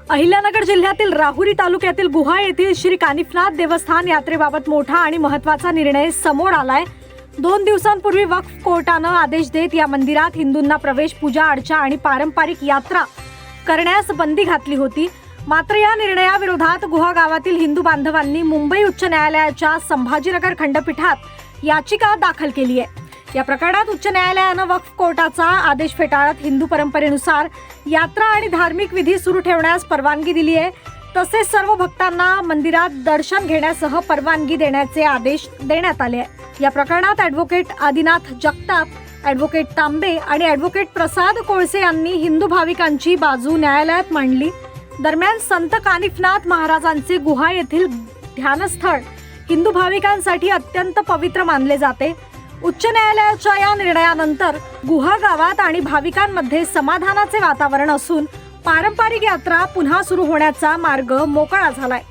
अहिल्यानगर जिल्ह्यातील राहुरी तालुक्यातील गुहा येथील श्री कानिफनाथ देवस्थान यात्रेबाबत मोठा आणि महत्त्वाचा निर्णय समोर आलाय। 2 दिवसांपूर्वी वक्फ कोर्टानं आदेश देत या मंदिरात हिंदूंना प्रवेश, पूजा अर्चा आणि पारंपरिक यात्रा करण्यास बंदी घातली होती। मात्र या निर्णयाविरोधात गुहा गावातील हिंदू बांधवांनी मुंबई उच्च न्यायालयाच्या संभाजीनगर खंडपीठात याचिका दाखल केली आहे। या प्रकरणात उच्च न्यायालयानं वक्फ कोर्टाचा आदेश फेटाळत हिंदू परंपरेनुसार यात्रा आणि धार्मिक विधी सुरू ठेवण्यास परवानगी दिली आहे। तसेच सर्व भक्तांना मंदिरात दर्शन घेण्यासह परवानगी देण्याचे आदेश देण्यात आले आहे। या प्रकरणात ॲडव्होकेट आदिनाथ जगताप, ॲडव्होकेट तांबे आणि ॲडव्होकेट प्रसाद कोळसे यांनी हिंदू भाविकांची बाजू न्यायालयात मांडली। दरम्यान संत कानिफनाथ महाराजांचे गुहा येथील ध्यानस्थळ हिंदू भाविकांसाठी अत्यंत पवित्र मानले जाते। उच्च न्यायालयाच्या या निर्णयानंतर गुहा गावात आणि भाविकांमध्ये समाधानाचे वातावरण असून पारंपरिक यात्रा पुन्हा सुरू होण्याचा मार्ग मोकळा झालाय।